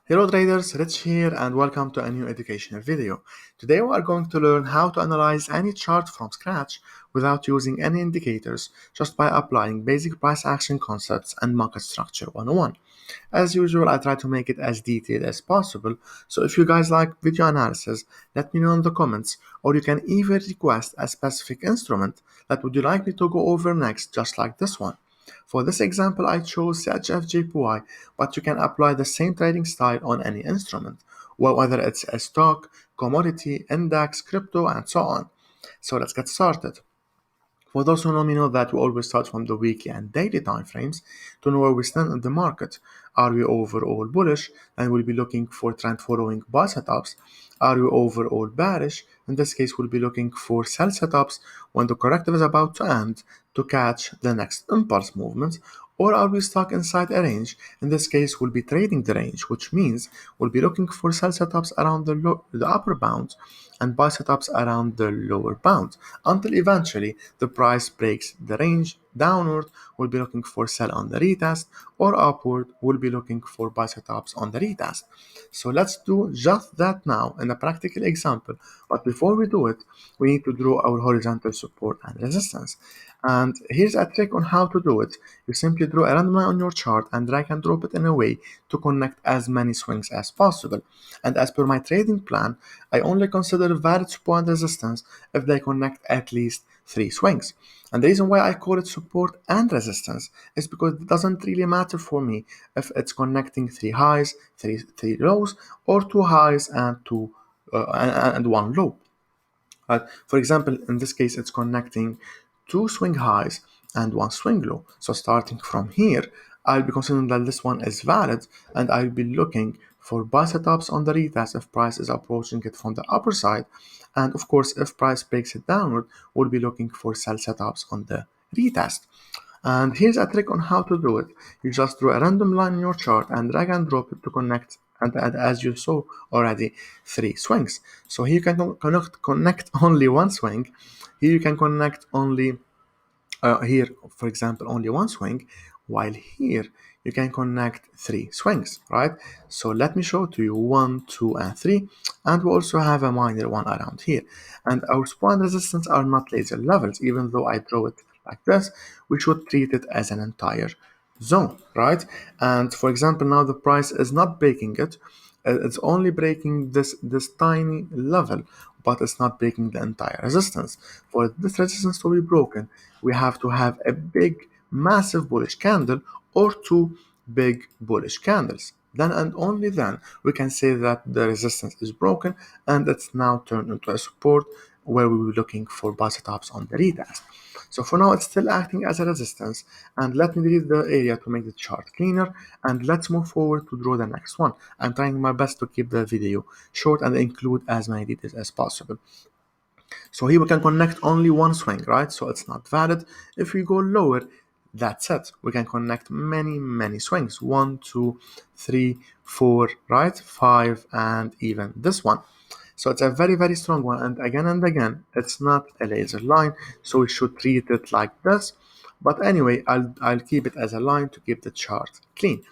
Hello traders, Rich here and welcome to a new educational video. Today we are going to learn how to analyze any chart from scratch without using any indicators, just by applying basic price action concepts and market structure 101. As usual, I try to make it as detailed as possible, so if you guys like video analysis, let me know in the comments, or you can even request a specific instrument that would you like me to go over next, just like this one. For this example, I chose CHFJPY, but you can apply the same trading style on any instrument, whether it's a stock, commodity, index, crypto, and so on. So let's get started. For those who know me know that we always start from the weekly and daily time frames to know where we stand in the market. Are we overall bullish? And we'll be looking for trend following buy setups. Are we overall bearish? In this case, we'll be looking for sell setups when the corrective is about to end to catch the next impulse movement. Or are we stuck inside a range? In this case, we'll be trading the range, which means we'll be looking for sell setups around the upper bound and buy setups around the lower bound until eventually the price breaks the range. Downward, we'll be looking for sell on the retest, or upward, we'll be looking for buy setups on the retest. So let's do just that now in a practical example. But before we do it, we need to draw our horizontal support and resistance. And here's a trick on how to do it. You simply draw a random line on your chart and drag and drop it in a way to connect as many swings as possible. And as per my trading plan, I only consider valid support and resistance if they connect at least 3 swings. And the reason why I call it support and resistance is because it doesn't really matter for me if it's connecting 3 highs, 3 lows, or 2 highs and 1 low. For example, in this case, it's connecting 2 swing highs and 1 swing low. So starting from here, I'll be considering that this one is valid, and I'll be looking for buy setups on the retest if price is approaching it from the upper side. And of course, if price breaks it downward, we'll be looking for sell setups on the retest. And here's a trick on how to do it. You just draw a random line in your chart and drag and drop it to connect, and as you saw already, 3 swings. So here you can connect only 1 swing. Here you can connect only, here for example, only 1 swing, while here you can connect 3 swings, right? So let me show to you 1, 2, and 3, and we also have a minor one around here. And our support and resistance are not laser levels. Even though I draw it like this, we should treat it as an entire zone, right? And for example, now the price is not breaking it. It's only breaking this tiny level, but it's not breaking the entire resistance. For this resistance to be broken, we have to have a big, massive bullish candle or 2 big bullish candles. Then and only then we can say that the resistance is broken and it's now turned into a support, where we will be looking for buy setups on the retest. So for now, it's still acting as a resistance, and let me delete the area to make the chart cleaner, and let's move forward to draw the next one. I'm trying my best to keep the video short and include as many details as possible. So here we can connect only 1 swing, right? So it's not valid. If we go lower, that's it. We can connect many swings. 1, 2, 3, 4, right? 5, and even this one. So it's a very strong one, and again, it's not a laser line, so we should treat it like this. But anyway, I'll keep it as a line to keep the chart clean.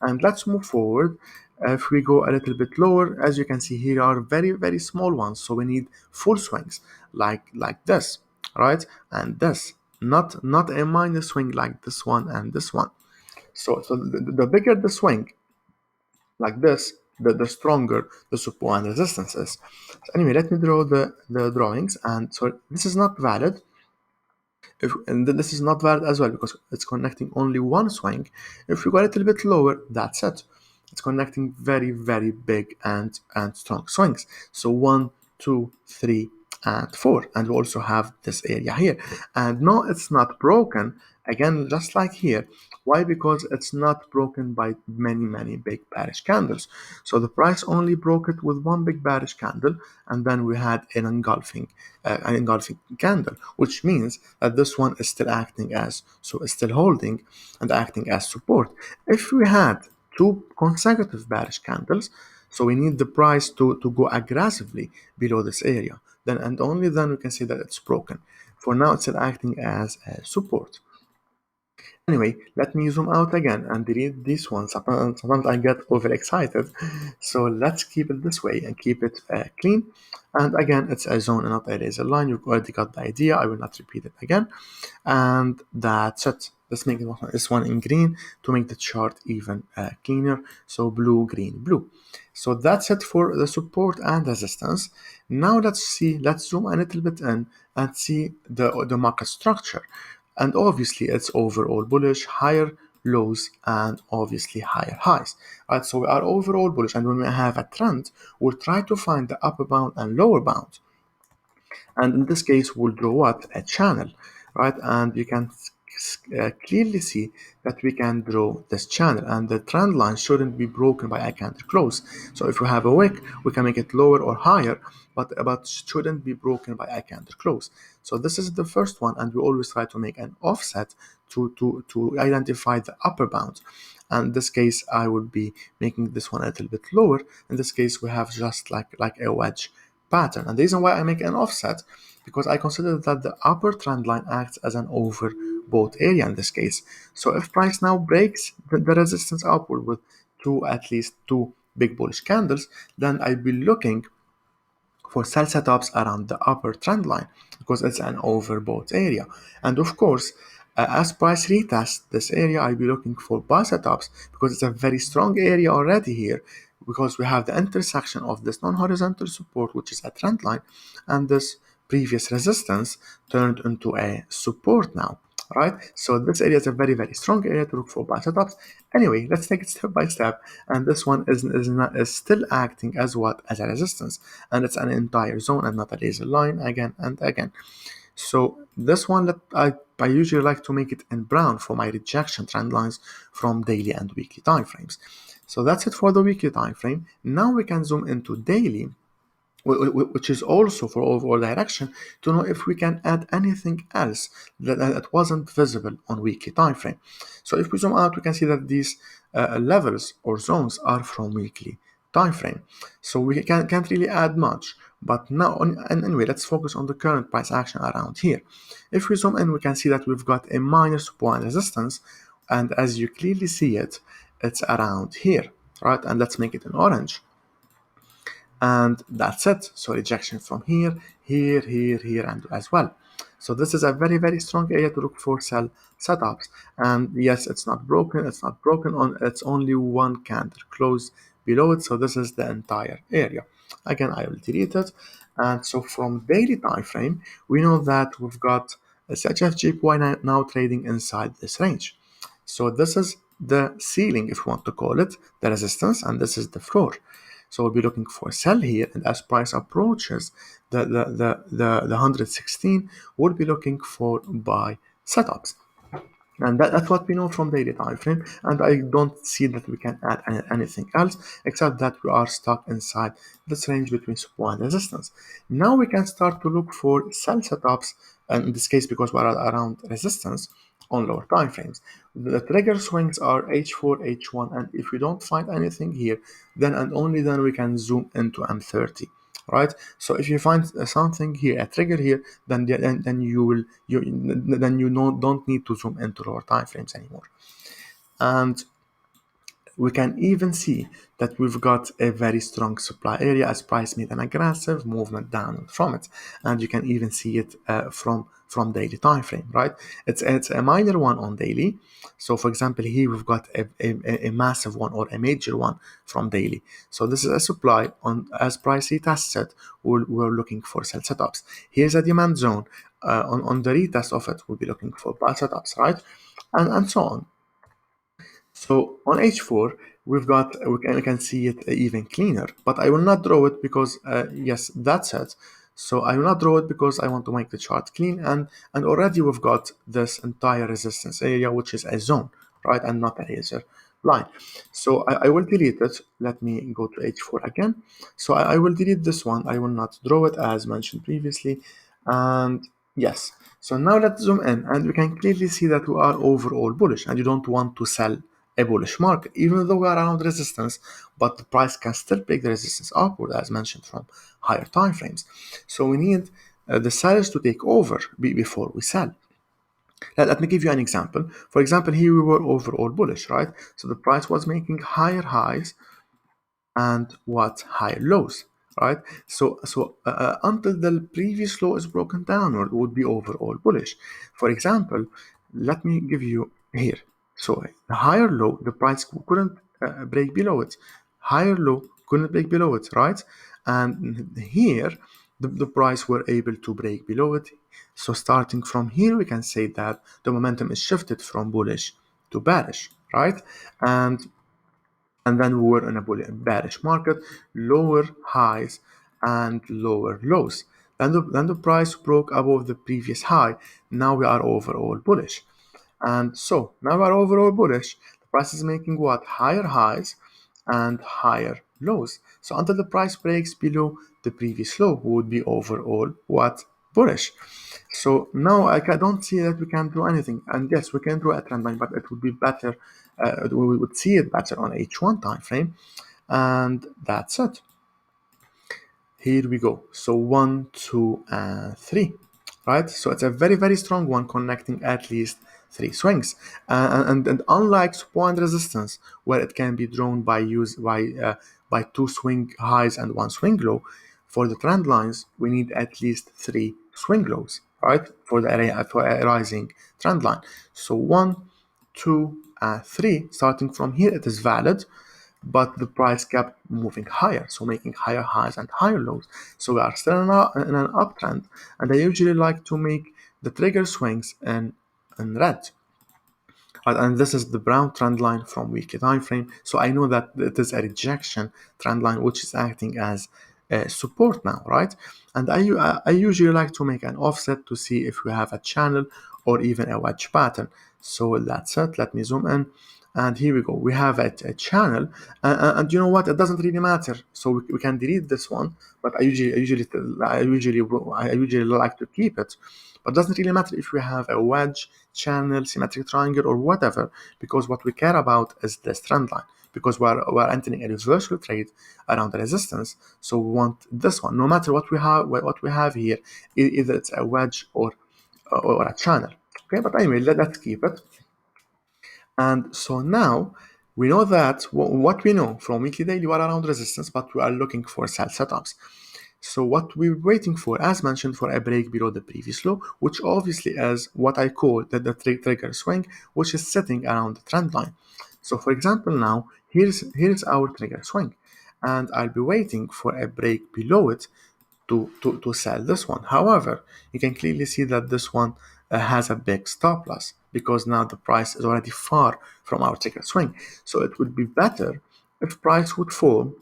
And let's move forward. If we go a little bit lower, as you can see, here are very small ones, so we need full swings like this, right? And this, not a minor swing like this one and this one. So the bigger the swing, like this, the stronger the support and resistance is. So anyway, let me draw the drawings. And so this is not valid. And then this is not valid as well because it's connecting only 1 swing. If we go a little bit lower, that's it. It's connecting very big and strong swings. So 1, 2, 3, and 4. And we also have this area here. And no, it's not broken. Again, just like here. Why? Because it's not broken by many big bearish candles. So the price only broke it with 1 big bearish candle, and then we had an engulfing candle, which means that this one is still acting as, so it's still holding and acting as support. If we had 2 consecutive bearish candles, so we need the price to go aggressively below this area, then and only then we can say that it's broken. For now, it's still acting as a support. Anyway, let me zoom out again and delete this one. Sometimes I get overexcited. So let's keep it this way and keep it clean. And again, it's a zone and not a laser line. You've already got the idea. I will not repeat it again. And that's it. Let's make this one in green to make the chart even cleaner. So blue, green, blue. So that's it for the support and resistance. Now let's zoom a little bit in and see the market structure. And obviously it's overall bullish, higher lows and obviously higher highs. Right, so we are overall bullish, and when we have a trend, we'll try to find the upper bound and lower bound. And in this case, we'll draw what? A channel, right? And you can clearly see that we can draw this channel, and the trend line shouldn't be broken by a candle close. So if we have a wick, we can make it lower or higher, but shouldn't be broken by a candle close. So this is the first one, and we always try to make an offset to identify the upper bound. And in this case, I would be making this one a little bit lower. In this case, we have just like a wedge pattern. And the reason why I make an offset, because I consider that the upper trend line acts as an overbought area in this case. So if price now breaks the resistance upward with at least two big bullish candles, then I'd be looking for sell setups around the upper trend line because it's an overbought area. And of course, as price retests this area, I'll be looking for buy setups because it's a very strong area already here, because we have the intersection of this non-horizontal support, which is a trend line, and this previous resistance turned into a support now, right? So this area is a very, very strong area to look for buy setups. Anyway, let's take it step by step. And this one is still acting as what? As a resistance. And it's an entire zone and not a laser line again and again. So this one, I usually like to make it in brown for my rejection trend lines from daily and weekly time frames. So that's it for the weekly time frame. Now we can zoom into daily, which is also for overall direction, to know if we can add anything else that wasn't visible on weekly time frame. So if we zoom out, we can see that these levels or zones are from weekly time frame. So we can't really add much. But now, and anyway, let's focus on the current price action around here. If we zoom in, we can see that we've got a minor support and resistance, and as you clearly see it, it's around here, right? And let's make it in orange. And that's it. So rejection from here, here, and as well. So this is a very, very strong area to look for sell setups. And yes, it's not broken. It's not broken on. It's only one candle close below it. So this is the entire area. Again, I will delete it. And so from daily time frame, we know that we've got a CHFJPY now trading inside this range. So this is the ceiling, if you want to call it, the resistance, and this is the floor. So we'll be looking for a sell here, and as price approaches the 116, we'll be looking for buy setups. And that's what we know from daily time frame, and I don't see that we can add anything else except that we are stuck inside this range between support and resistance. Now we can start to look for sell setups, and in this case because we're around resistance on lower time frames. The trigger swings are H4, H1, and if we don't find anything here, then and only then we can zoom into M30. Right. So if you find something here, a trigger here, then you don't need to zoom into lower time frames anymore. And we can even see that we've got a very strong supply area as price made an aggressive movement down from it, and you can even see it from daily time frame, right? It's a minor one on daily. So for example, here we've got a massive one or a major one from daily. So this is a supply on as price retests it, we're looking for sell setups. Here's a demand zone. On the retest of it, we'll be looking for buy setups, right? And so on. So on H4, we can see it even cleaner, but I will not draw it because, yes, that's it. So I will not draw it because I want to make the chart clean, and already we've got this entire resistance area, which is a zone, right, and not a laser line. So I will delete it. Let me go to H4 again. So I will delete this one. I will not draw it as mentioned previously, and yes. So now let's zoom in, and we can clearly see that we are overall bullish, and you don't want to sell a bullish market, even though we are around resistance, but the price can still break the resistance upward, as mentioned, from higher time frames. So we need the sellers to take over before we sell. Let me give you an example. For example, here we were overall bullish, right? So the price was making higher highs and what, higher lows, right? So until the previous low is broken downward, would be overall bullish. For example, let me give you here. So the higher low, the price couldn't break below it. Higher low couldn't break below it, right? And here the price were able to break below it. So starting from here, we can say that the momentum is shifted from bullish to bearish, right? And then we were in a bearish market, lower highs and lower lows. Then the price broke above the previous high. Now we are overall bullish. And so now we are overall bullish. The price is making what? Higher highs and higher lows. So until the price breaks below the previous low, we would be overall what? Bullish. So now I don't see that we can do anything. And yes, we can do a trend line, but it would be better. We would see it better on H1 time frame. And that's it. Here we go. So 1, 2, and 3, right? So it's a very, very strong one, connecting at least 3 swings. And unlike support and resistance, where it can be drawn by 2 swing highs and 1 swing low, for the trend lines we need at least 3 swing lows, right? For a rising trend line. So 1, 2, and 3. Starting from here, it is valid, but the price kept moving higher, so making higher highs and higher lows. So we are still in an uptrend, and I usually like to make the trigger swings in red. And this is the brown trend line from weekly time frame. So I know that it is a rejection trend line, which is acting as support now, right? And I usually like to make an offset to see if we have a channel or even a wedge pattern. So that's it. Let me zoom in. And here we go. We have a channel, and you know what? It doesn't really matter. So we can delete this one, but I usually like to keep it. But it doesn't really matter if we have a wedge, channel, symmetric triangle, or whatever, because what we care about is this trend line. Because we're entering a reversal trade around the resistance, so we want this one. No matter what we have here, either it's a wedge or a channel. Okay, but anyway, let's keep it. And so now we know that what we know from weekly daily, we are around resistance, but we are looking for sell setups. So what we're waiting for, as mentioned, for a break below the previous low, which obviously is what I call the trigger swing, which is sitting around the trend line. So for example, now here's our trigger swing, and I'll be waiting for a break below it to sell this one. However, you can clearly see that this one has a big stop loss because now the price is already far from our trigger swing. So it would be better if price would form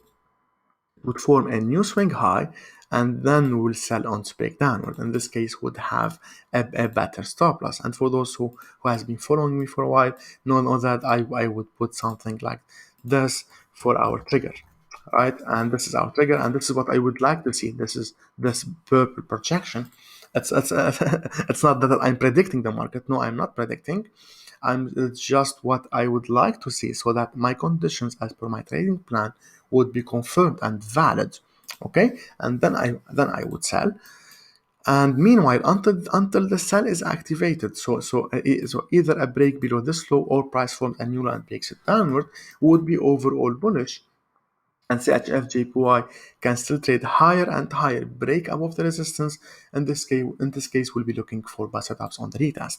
a new swing high, and then will sell on to break downward. In this case, would have a better stop loss. And for those who has been following me for a while, know that I would put something like this for our trigger, right? And this is our trigger, and this is what I would like to see. This is this purple projection. It's not that I'm predicting the market. No, I'm not predicting. It's just what I would like to see, so that my conditions as per my trading plan would be confirmed and valid. Okay, and then I would sell. And meanwhile, until the sell is activated, so either a break below this low or price forms a new line and breaks it downward, would be overall bullish. And CHFJPY can still trade higher and higher, break above the resistance. In this case, we'll be looking for buy setups on the retest.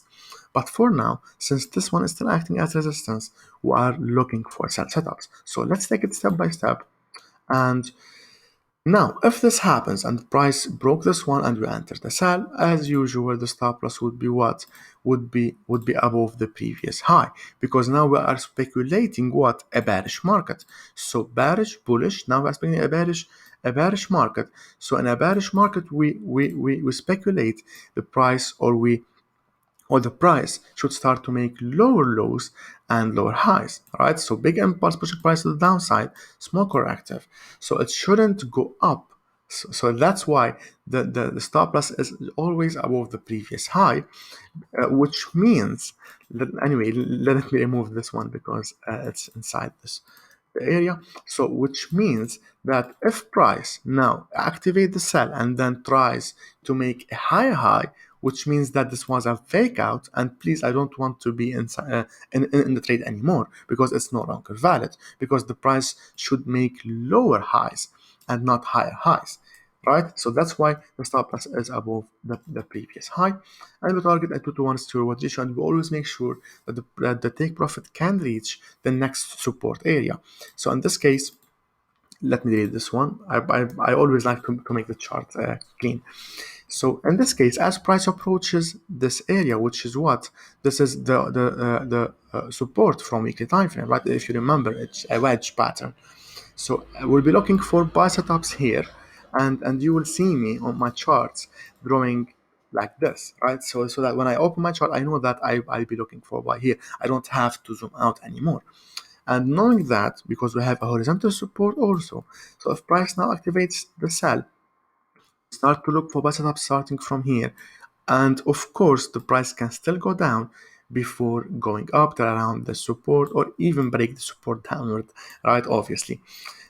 But for now, since this one is still acting as resistance, we are looking for sell setups. So let's take it step by step. And now, if this happens and the price broke this one and we enter the sell, as usual, the stop loss would be what? Would be above the previous high, because now we are speculating what? A bearish market. So bearish, bullish. Now we're speculating a bearish market. So in a bearish market, we speculate the price or the price should start to make lower lows and lower highs, right? So big impulse pushing price to the downside, small corrective. So it shouldn't go up. So that's why the stop loss is always above the previous high, which means that, anyway, let me remove this one because it's inside this area. So which means that if price now activate the sell and then tries to make a higher high, which means that this was a fake out, and please, I don't want to be in the trade anymore because it's no longer valid, because the price should make lower highs and not higher highs, right? So that's why the stop loss is above the previous high, and we target a 2 to 1 steward ratio, and we always make sure that the take profit can reach the next support area. So in this case, let me delete this one. I always like to make the chart clean. So in this case, as price approaches this area, which is what? This is the support from weekly time frame, right? If you remember, it's a wedge pattern. So we'll be looking for buy setups here, and you will see me on my charts drawing like this, right? So that when I open my chart, I know that I'll be looking for buy here. I don't have to zoom out anymore. And knowing that, because we have a horizontal support also, so if price now activates the sell, start to look for buy setup starting from here. And of course, the price can still go down before going up to around the support, or even break the support downward, right? Obviously.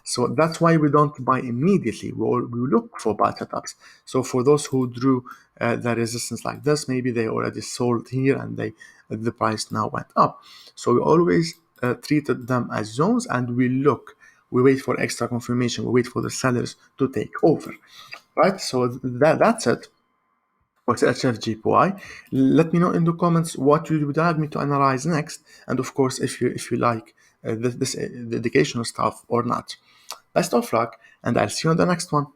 So that's why we don't buy immediately. We look for buy setups. So for those who drew the resistance like this, maybe they already sold here and the price now went up. So we always treated them as zones, and we wait for extra confirmation, we wait for the sellers to take over, right? So that's it for CHFJPY. Let me know in the comments what you would like me to analyze next, and of course, if you like this the educational stuff or not. Best of luck, and I'll see you on the next one.